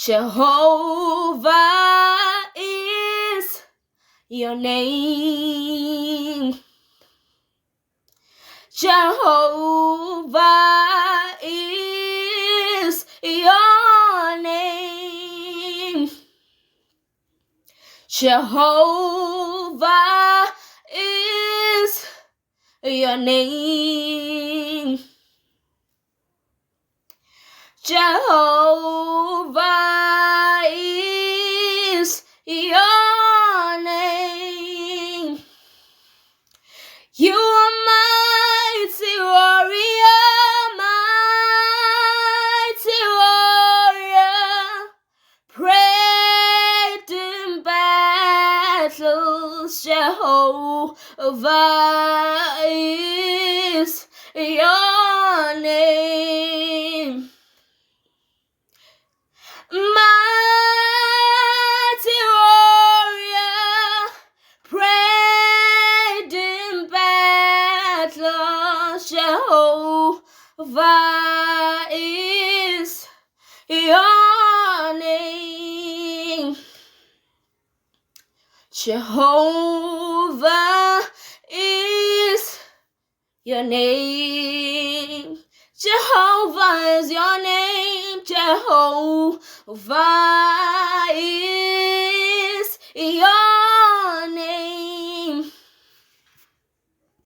Jehovah is your name. Jehovah is your name. Jehovah is your name. Jehovah is your name. You are mighty warrior, mighty warrior, great in battles. Jehovah is your name. Mighty warrior, prayed in battle. Jehovah is your name. Jehovah is your name. Jehovah is your name. Jehovah is